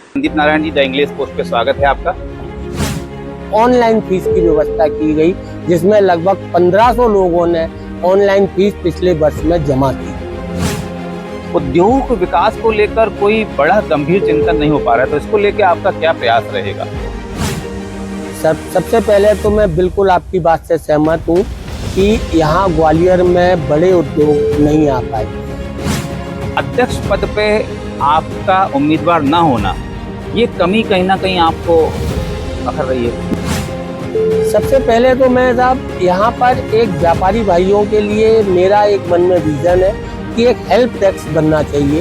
Sandeep Narayan ji, the English post पे स्वागत है आपका। ऑनलाइन फीस की व्यवस्था की गई, जिसमें लगभग 1500 लोगों ने ऑनलाइन फीस पिछले वर्ष में जमा की। उद्योग विकास को लेकर कोई बड़ा गंभीर चिंतन नहीं हो पा रहा है, तो इसको लेकर आपका क्या प्रयास रहेगा? सबसे पहले तो मैं बिल्कुल आपकी बात से सहमत हूँ कि यहाँ ग्वालियर में बड़े उद्योग नहीं आ पाए। अध्यक्ष पद पे आपका उम्मीदवार न होना, ये कमी कहीं ना कहीं आपको अखर रही है। सबसे पहले तो मैं साहब यहाँ पर एक व्यापारी भाइयों के लिए मेरा एक मन में विजन है कि एक हेल्प डेस्क बनना चाहिए।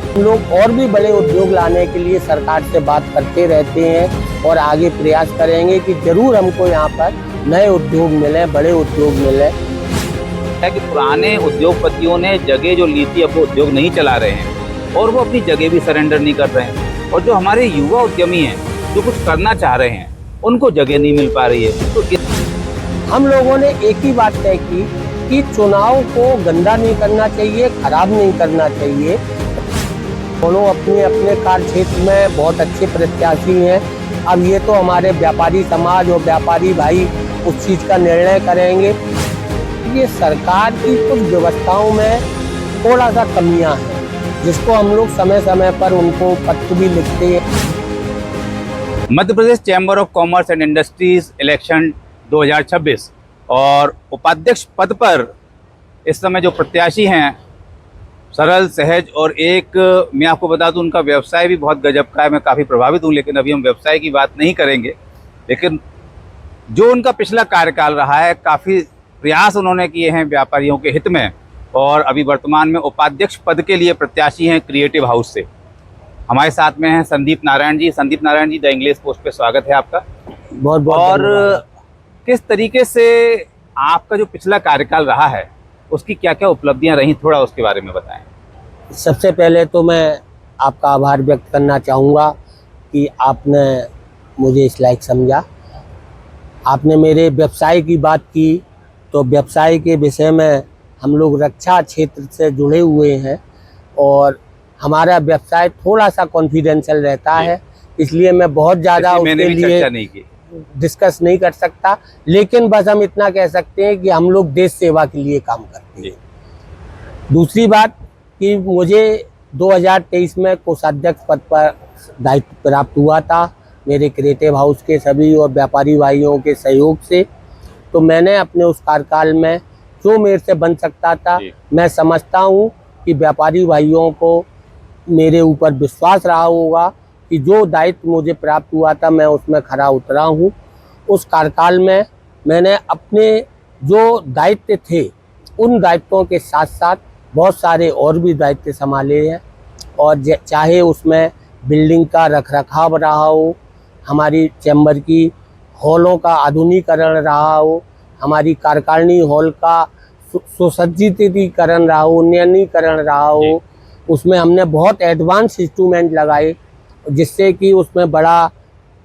हम लोग और भी बड़े उद्योग लाने के लिए सरकार से बात करते रहते हैं और आगे प्रयास करेंगे कि जरूर हमको यहाँ पर नए उद्योग मिले, बड़े उद्योग मिले। है कि पुराने उद्योगपतियों ने जगह जो ली थी, अब वो उद्योग नहीं चला रहे हैं और वो अपनी जगह भी सरेंडर नहीं कर रहे हैं, और जो हमारे युवा उद्यमी हैं जो कुछ करना चाह रहे हैं उनको जगह नहीं मिल पा रही है। तो हम लोगों ने एक ही बात तय की कि चुनाव को गंदा नहीं करना चाहिए, खराब नहीं करना चाहिए। दोनों अपने अपने कार्य क्षेत्र में बहुत अच्छे प्रत्याशी हैं। अब ये तो हमारे व्यापारी समाज और व्यापारी भाई उस चीज़ का निर्णय करेंगे। ये सरकार की कुछ व्यवस्थाओं में थोड़ा सा कमियां हैं, जिसको हम लोग समय समय पर उनको पत्र भी लिखते हैं। Madhya Pradesh chamber of commerce and industries election 2026 और उपाध्यक्ष पद पर इस समय जो प्रत्याशी हैं, सरल, सहज और एक मैं आपको बता दूं उनका व्यवसाय भी बहुत गजब का है। मैं काफ़ी प्रभावित हूं, लेकिन अभी हम व्यवसाय की बात नहीं करेंगे। लेकिन जो उनका पिछला कार्यकाल रहा है, काफ़ी प्रयास उन्होंने किए हैं व्यापारियों के हित में, और अभी वर्तमान में उपाध्यक्ष पद के लिए प्रत्याशी हैं क्रिएटिव हाउस से। हमारे साथ में हैं संदीप नारायण जी। Sandeep Narayan ji, the English post पे स्वागत है आपका। बहुत बहुत और किस तरीके से आपका जो पिछला कार्यकाल रहा है उसकी क्या क्या उपलब्धियां रही, थोड़ा उसके बारे में बताएं। सबसे पहले तो मैं आपका आभार व्यक्त करना चाहूँगा कि आपने मुझे इस लायक समझा। आपने मेरे व्यवसाय की बात की, तो व्यवसाय के विषय में हम लोग रक्षा क्षेत्र से जुड़े हुए हैं और हमारा व्यवसाय थोड़ा सा कॉन्फिडेंशियल रहता है, इसलिए मैं बहुत ज़्यादा उसके लिए डिस्कस नहीं कर सकता। लेकिन बस हम इतना कह सकते हैं कि हम लोग देश सेवा के लिए काम करते हैं। दूसरी बात कि मुझे 2023 में कोषाध्यक्ष पद पर दायित्व प्राप्त हुआ था मेरे क्रिएटिव हाउस के सभी और व्यापारी भाइयों के सहयोग से। तो मैंने अपने उस कार्यकाल में जो मेरे से बन सकता था, मैं समझता हूँ कि व्यापारी भाइयों को मेरे ऊपर विश्वास रहा होगा कि जो दायित्व मुझे प्राप्त हुआ था मैं उसमें खरा उतरा हूँ। उस कार्यकाल में मैंने अपने जो दायित्व थे उन दायित्वों के साथ साथ बहुत सारे और भी दायित्व संभाले हैं, और चाहे उसमें बिल्डिंग का रखरखाव रहा हो, हमारी चैम्बर की हॉलों का आधुनिकीकरण रहा हो, हमारी कार्यकारिणी हॉल का सुसज्जितीकरण रहा हो, उन्नयनीकरण रहा हो। उसमें हमने बहुत एडवांस इंस्ट्रूमेंट लगाए, जिससे कि उसमें बड़ा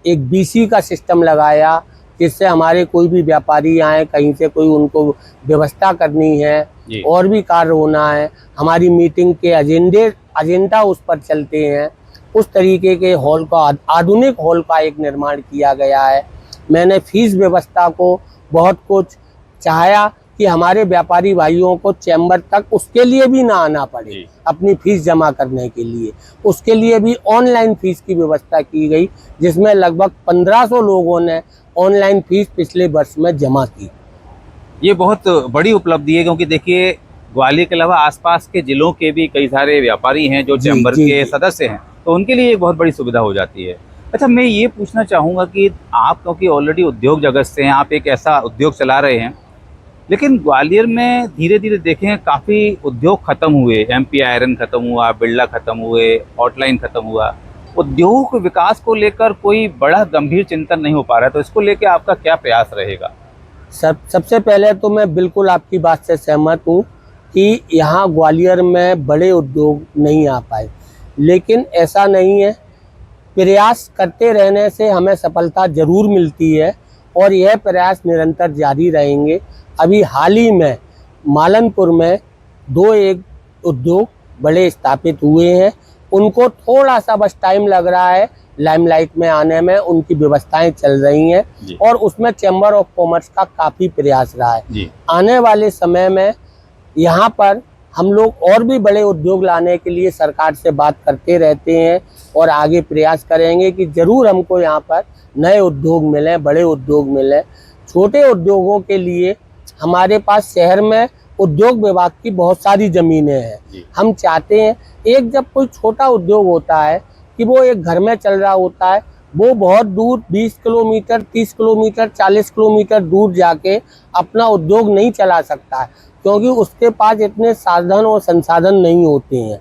एक बीसी का सिस्टम लगाया, जिससे हमारे कोई भी व्यापारी आए, कहीं से कोई उनको व्यवस्था करनी है और भी कार्य होना है, हमारी मीटिंग के एजेंडा उस पर चलते हैं। उस तरीके के हॉल का, आधुनिक हॉल का एक निर्माण किया गया है। मैंने फीस व्यवस्था को बहुत कुछ चाहा कि हमारे व्यापारी भाइयों को चैम्बर तक उसके लिए भी ना आना पड़े अपनी फीस जमा करने के लिए। उसके लिए भी ऑनलाइन फीस की व्यवस्था की गई, जिसमें लगभग 1500 लोगों ने ऑनलाइन फीस पिछले वर्ष में जमा की। ये बहुत बड़ी उपलब्धि है, क्योंकि देखिए ग्वालियर के अलावा आसपास के जिलों के भी कई सारे व्यापारी हैं जो चैम्बर के सदस्य हैं, तो उनके लिए एक बहुत बड़ी सुविधा हो जाती है। अच्छा, मैं ये पूछना चाहूँगा कि आप क्योंकि ऑलरेडी उद्योग जगत से हैं, आप एक ऐसा उद्योग चला रहे हैं, लेकिन ग्वालियर में धीरे धीरे देखें काफ़ी उद्योग खत्म हुए। एमपी आयरन खत्म हुआ, बिरला खत्म हुए, हॉटलाइन खत्म हुआ। उद्योग विकास को लेकर कोई बड़ा गंभीर चिंतन नहीं हो पा रहा है, तो इसको लेकर आपका क्या प्रयास रहेगा? सबसे पहले तो मैं बिल्कुल आपकी बात से सहमत हूँ कि यहाँ ग्वालियर में बड़े उद्योग नहीं आ पाए, लेकिन ऐसा नहीं है। प्रयास करते रहने से हमें सफलता जरूर मिलती है और यह प्रयास निरंतर जारी रहेंगे। अभी हाल ही में मालनपुर में 2 एक उद्योग बड़े स्थापित हुए हैं, उनको थोड़ा सा बस टाइम लग रहा है लाइमलाइट में आने में, उनकी व्यवस्थाएं चल रही हैं और उसमें चैम्बर ऑफ कॉमर्स का काफ़ी प्रयास रहा है। आने वाले समय में यहाँ पर हम लोग और भी बड़े उद्योग लाने के लिए सरकार से बात करते रहते हैं और आगे प्रयास करेंगे कि ज़रूर हमको यहाँ पर नए उद्योग मिलें, बड़े उद्योग मिलें। छोटे उद्योगों के लिए हमारे पास शहर में उद्योग विभाग की बहुत सारी ज़मीनें हैं। हम चाहते हैं एक जब कोई छोटा उद्योग होता है कि वो एक घर में चल रहा होता है, वो बहुत दूर 20 किलोमीटर, 30 किलोमीटर, 40 किलोमीटर दूर जाके अपना उद्योग नहीं चला सकता है, क्योंकि उसके पास इतने साधन और संसाधन नहीं होते हैं।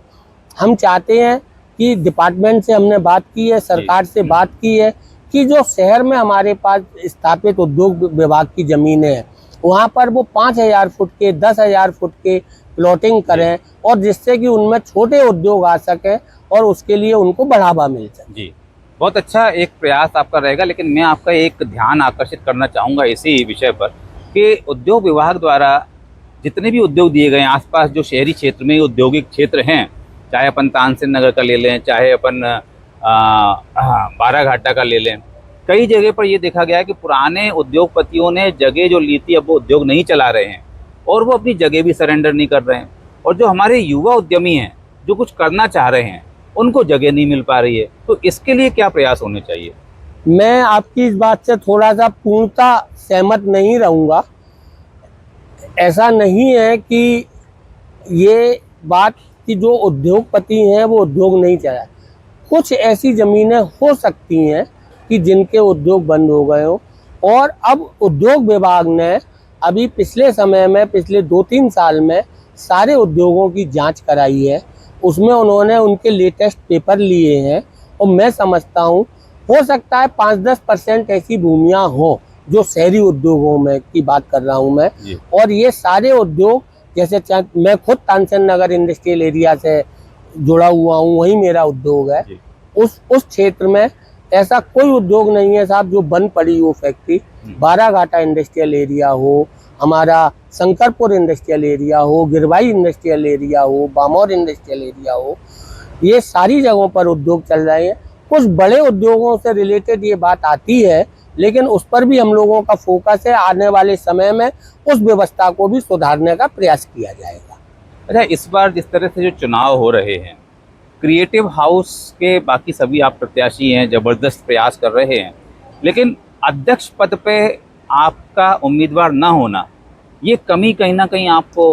हम चाहते हैं कि डिपार्टमेंट से हमने बात की है, सरकार से बात की है कि जो शहर में हमारे पास स्थापित उद्योग विभाग की ज़मीनें हैं, वहाँ पर वो 5,000 फुट के, 10,000 फुट के प्लॉटिंग करें और जिससे कि उनमें छोटे उद्योग आ सकें और उसके लिए उनको बढ़ावा मिल सके। जी, बहुत अच्छा एक प्रयास आपका रहेगा, लेकिन मैं आपका एक ध्यान आकर्षित करना चाहूँगा इसी विषय पर कि उद्योग विभाग द्वारा जितने भी उद्योग दिए गए हैं आसपास जो शहरी क्षेत्र में औद्योगिक क्षेत्र हैं, चाहे अपन तानसेन नगर का ले लें, चाहे अपन बाराघाटा का ले लें, कई जगह पर ये देखा गया है कि पुराने उद्योगपतियों ने जगह जो ली थी अब वो उद्योग नहीं चला रहे हैं और वो अपनी जगह भी सरेंडर नहीं कर रहे हैं। और जो हमारे युवा उद्यमी हैं जो कुछ करना चाह रहे हैं उनको जगह नहीं मिल पा रही है, तो इसके लिए क्या प्रयास होने चाहिए? मैं आपकी इस बात से थोड़ा सा पूर्णतः सहमत नहीं रहूँगा। ऐसा नहीं है कि ये बात कि जो उद्योगपति हैं वो उद्योग नहीं चलाए। कुछ ऐसी ज़मीनें हो सकती हैं कि जिनके उद्योग बंद हो गए हों और अब उद्योग विभाग ने अभी पिछले समय में, पिछले 2-3 साल में सारे उद्योगों की जांच कराई है। उसमें उन्होंने उनके लेटेस्ट पेपर लिए हैं और मैं समझता हूँ हो सकता है 5-10% ऐसी भूमियाँ हों जो शहरी उद्योगों में की बात कर रहा हूँ मैं। और ये सारे उद्योग, जैसे मैं खुद तानसेन नगर इंडस्ट्रियल एरिया से जुड़ा हुआ हूँ, वहीं मेरा उद्योग है। उस क्षेत्र में ऐसा कोई उद्योग नहीं है साहब जो बंद पड़ी हो फैक्ट्री। बाराघाटा इंडस्ट्रियल एरिया हो, हमारा शंकरपुर इंडस्ट्रियल एरिया हो, गिरवाई इंडस्ट्रियल एरिया हो, बामौर इंडस्ट्रियल एरिया हो, ये सारी जगहों पर उद्योग चल रहे हैं। कुछ बड़े उद्योगों से रिलेटेड ये बात आती है, लेकिन उस पर भी हम लोगों का फोकस है। आने वाले समय में उस व्यवस्था को भी सुधारने का प्रयास किया जाएगा। अच्छा, इस बार जिस तरह से जो चुनाव हो रहे हैं, क्रिएटिव हाउस के बाकी सभी आप प्रत्याशी हैं, ज़बरदस्त प्रयास कर रहे हैं, लेकिन अध्यक्ष पद पे आपका उम्मीदवार ना होना, ये कमी कहीं ना कहीं आपको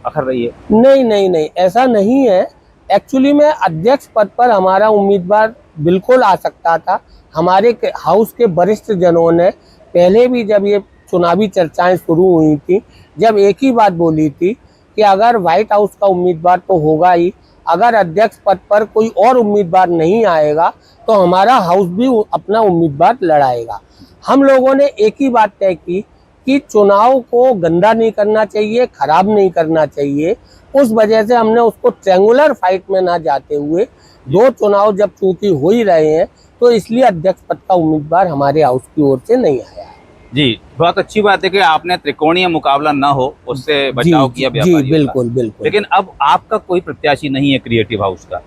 अखर रही है? नहीं, ऐसा नहीं है। एक्चुअली में अध्यक्ष पद पर हमारा उम्मीदवार बिल्कुल आ सकता था। हमारे हाउस के वरिष्ठ जनों ने पहले भी जब ये चुनावी चर्चाएं शुरू हुई थी, जब एक ही बात बोली थी कि अगर व्हाइट हाउस का उम्मीदवार तो होगा ही, अगर अध्यक्ष पद पर कोई और उम्मीदवार नहीं आएगा तो हमारा हाउस भी अपना उम्मीदवार लड़ाएगा। हम लोगों ने एक ही बात तय की कि चुनाव को गंदा नहीं करना चाहिए, खराब नहीं करना चाहिए। उस वजह से हमने उसको ट्रेंगुलर फाइट में ना जाते हुए, 2 चुनाव जब चूंकि हो ही रहे हैं, तो इसलिए अध्यक्ष पद का उम्मीदवार हमारे हाउस की ओर से नहीं आया है। जी, बहुत अच्छी बात है कि आपने त्रिकोणीय मुकाबला ना हो उससे बचाव किया व्यापारियों का। बिल्कुल। लेकिन अब आपका कोई प्रत्याशी नहीं है क्रिएटिव हाउस का।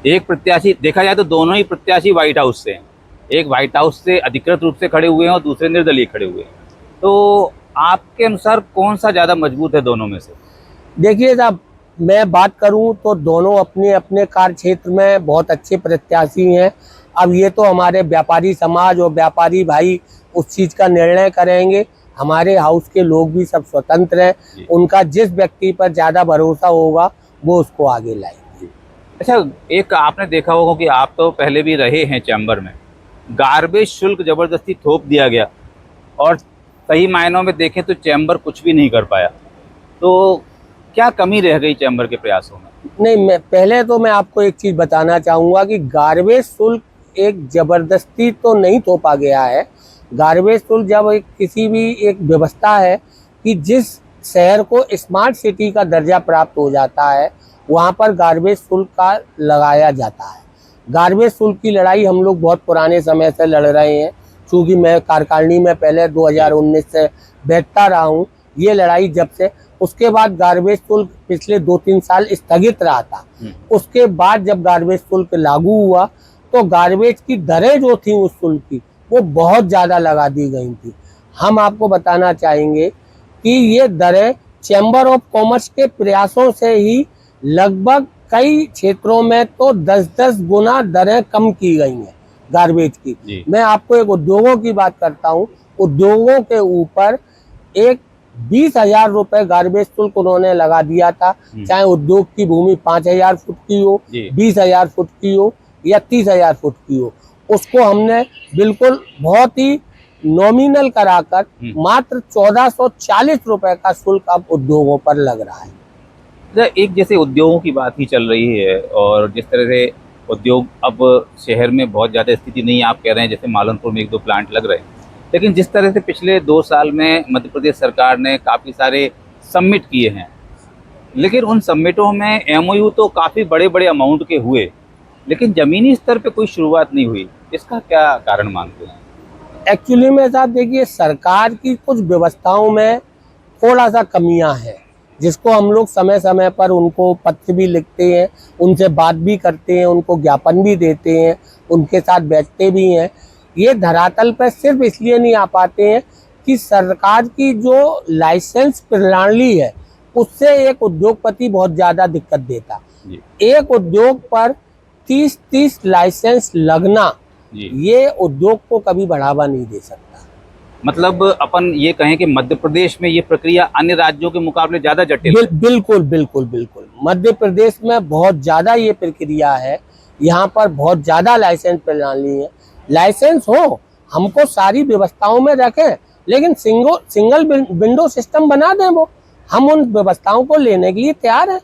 एक प्रत्याशी, देखा जाए तो दोनों ही प्रत्याशी व्हाइट हाउस से हैं। एक व्हाइट हाउस से अधिकृत रूप से खड़े हुए हैं और दूसरे निर्दलीय खड़े हुए हैं। तो आपके अनुसार कौन सा ज़्यादा मजबूत है दोनों में से? देखिए साहब, मैं बात करूं तो दोनों अपने अपने कार्य क्षेत्र में बहुत अच्छे प्रत्याशी हैं। अब ये तो हमारे व्यापारी समाज और व्यापारी भाई उस चीज़ का निर्णय करेंगे। हमारे हाउस के लोग भी सब स्वतंत्र हैं, उनका जिस व्यक्ति पर ज़्यादा भरोसा होगा वो उसको आगे लाएंगे। अच्छा, एक आपने देखा होगा कि आप तो पहले भी रहे हैं चैम्बर में, गार्बेज शुल्क ज़बरदस्ती थोप दिया गया और सही मायनों में देखें तो चैम्बर कुछ भी नहीं कर पाया। तो क्या कमी रह गई चैम्बर के प्रयासों में? नहीं, मैं आपको एक चीज़ बताना चाहूँगा कि गार्बेज शुल्क एक ज़बरदस्ती तो नहीं थोपा गया है। गार्बेज शुल्क जब किसी भी एक व्यवस्था है कि जिस शहर को स्मार्ट सिटी का दर्जा प्राप्त हो जाता है, वहाँ पर गार्बेज शुल्क का लगाया जाता है। गार्बेज शुल्क की लड़ाई हम लोग बहुत पुराने समय से लड़ रहे हैं। चूँकि मैं कार्यकारिणी में पहले 2019 से बैठता रहा हूँ, ये लड़ाई जब से, उसके बाद गार्बेज शुल्क पिछले 2-3 साल स्थगित रहा था। उसके बाद जब गार्बेज शुल्क लागू हुआ तो गार्बेज की दरें जो थी उस शुल्क की वो बहुत ज़्यादा लगा दी गई थी। हम आपको बताना चाहेंगे कि ये दरें चैम्बर ऑफ कॉमर्स के प्रयासों से ही लगभग कई क्षेत्रों में तो 10-10 गुना दरें कम की गई हैं गार्बेज की। मैं आपको एक उद्योगों की बात करता हूँ, उद्योगों के ऊपर एक 20,000 रुपए गार्बेज शुल्क उन्होंने लगा दिया था, चाहे उद्योग की भूमि 5,000 फुट की हो, 20,000 फुट की हो या 30,000 फुट की हो, उसको हमने बिल्कुल बहुत ही नॉमिनल कराकर मात्र 1,440 रुपए का शुल्क अब उद्योगों पर लग रहा है। एक जैसे उद्योगों की बात ही चल रही है और जिस तरह से उद्योग अब शहर में बहुत ज़्यादा स्थिति नहीं है, आप कह रहे हैं जैसे मालनपुर में 1-2 प्लांट लग रहे हैं, लेकिन जिस तरह से पिछले 2 साल में मध्य प्रदेश सरकार ने काफ़ी सारे समिट किए हैं, लेकिन उन समिटों में MOU तो काफ़ी बड़े बड़े अमाउंट के हुए, लेकिन ज़मीनी स्तर पे कोई शुरुआत नहीं हुई। इसका क्या कारण मानते हैं? एक्चुअली में साहब देखिए, सरकार की कुछ व्यवस्थाओं में थोड़ा सा कमियां हैं, जिसको हम लोग समय समय पर उनको पत्र भी लिखते हैं, उनसे बात भी करते हैं, उनको ज्ञापन भी देते हैं, उनके साथ बैठते भी हैं। ये धरातल पर सिर्फ इसलिए नहीं आ पाते हैं कि सरकार की जो लाइसेंस प्रणाली है उससे एक उद्योगपति बहुत ज़्यादा दिक्कत देता। एक उद्योग पर 30-30 लाइसेंस लगना ये उद्योग को कभी बढ़ावा नहीं दे सकता। मतलब अपन ये कहें कि मध्य प्रदेश में ये प्रक्रिया अन्य राज्यों के मुकाबले ज़्यादा जटिल है। बिल्कुल बिल्कुल बिल्कुल, मध्य प्रदेश में बहुत ज़्यादा ये प्रक्रिया है, यहाँ पर बहुत ज़्यादा लाइसेंस प्रणाली है। लाइसेंस हो, हमको सारी व्यवस्थाओं में रखें, लेकिन सिंगल विंडो सिस्टम बना दें, वो हम उन व्यवस्थाओं को लेने के लिए तैयार हैं।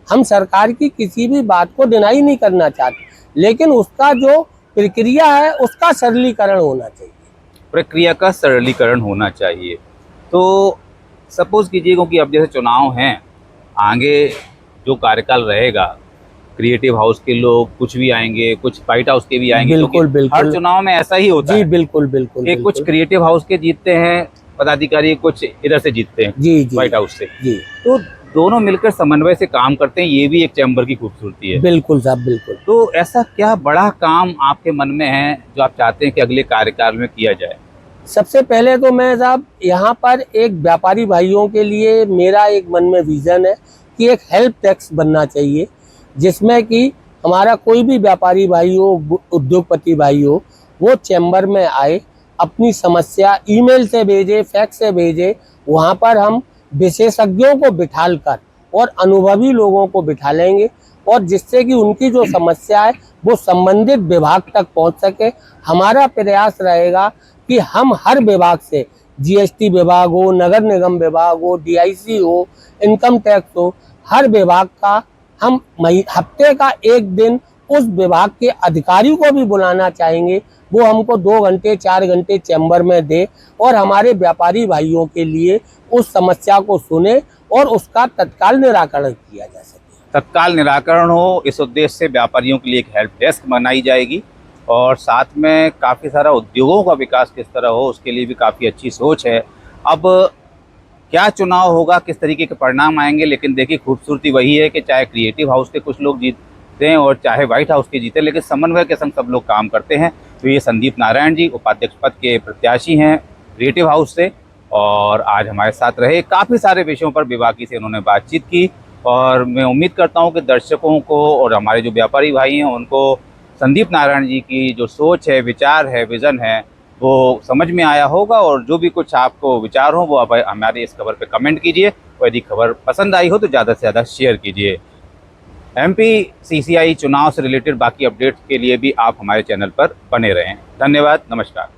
हम सरकार की किसी भी बात को डिनाई नहीं करना चाहते, लेकिन उसका जो प्रक्रिया है उसका सरलीकरण होना चाहिए। प्रक्रिया का सरलीकरण होना चाहिए। तो सपोज कीजिए, क्योंकि अब जैसे चुनाव हैं, आगे जो कार्यकाल रहेगा, क्रिएटिव हाउस के लोग कुछ भी आएंगे, कुछ व्हाइट हाउस के भी आएंगे, क्योंकि हर चुनाव में ऐसा ही होता है। बिल्कुल बिल्कुल, कि कुछ क्रिएटिव हाउस के जीतते हैं पदाधिकारी, कुछ इधर से जीतते हैं व्हाइट हाउस से। तो दोनों मिलकर समन्वय से काम करते हैं, ये भी एक चैम्बर की खूबसूरती है। बिल्कुल साहब, बिल्कुल। तो ऐसा क्या बड़ा काम आपके मन में है जो आप चाहते हैं कि अगले कार्यकाल में किया जाए? सबसे पहले तो मैं साहब यहाँ पर एक व्यापारी भाइयों के लिए मेरा एक मन में विजन है कि एक हेल्प टैक्स बनना चाहिए, जिसमें कि हमारा कोई भी व्यापारी भाई हो, उद्योगपति भाई हो, वो चैम्बर में आए, अपनी समस्या ईमेल से भेजे, फैक्स से भेजे, वहाँ पर हम विशेषज्ञों को बिठाल कर और अनुभवी लोगों को बिठा लेंगे, और जिससे कि उनकी जो समस्या है वो संबंधित विभाग तक पहुंच सके। हमारा प्रयास रहेगा कि हम हर विभाग से, GST विभाग हो, नगर निगम विभाग हो, DIC हो, इनकम टैक्स हो, हर विभाग का हम हफ्ते का एक दिन उस विभाग के अधिकारी को भी बुलाना चाहेंगे, वो हमको 2 घंटे 4 घंटे चैम्बर में दे और हमारे व्यापारी भाइयों के लिए उस समस्या को सुने और उसका तत्काल निराकरण किया जा सके। तत्काल निराकरण हो, इस उद्देश्य से व्यापारियों के लिए एक हेल्प डेस्क बनाई जाएगी, और साथ में काफ़ी सारा उद्योगों का विकास किस तरह हो उसके लिए भी काफ़ी अच्छी सोच है। अब क्या चुनाव होगा, किस तरीके के परिणाम आएंगे, लेकिन देखिए खूबसूरती वही है कि चाहे क्रिएटिव हाउस के कुछ लोग जीतते हैं और चाहे व्हाइट हाउस के जीते, लेकिन समन्वय के संग सब लोग काम करते हैं। तो ये संदीप नारायण जी उपाध्यक्ष पद के प्रत्याशी हैं क्रिएटिव हाउस से, और आज हमारे साथ रहे। काफ़ी सारे विषयों पर विभागी से उन्होंने बातचीत की, और मैं उम्मीद करता हूं कि दर्शकों को और हमारे जो व्यापारी भाई हैं उनको संदीप नारायण जी की जो सोच है, विचार है, विज़न है, वो समझ में आया होगा। और जो भी कुछ आपको विचार हो वो आप हमारे इस खबर पे कमेंट कीजिए, और यदि खबर पसंद आई हो तो ज़्यादा से ज़्यादा शेयर कीजिए। MP CCI चुनाव से रिलेटेड बाकी अपडेट्स के लिए भी आप हमारे चैनल पर बने रहें। धन्यवाद, नमस्कार।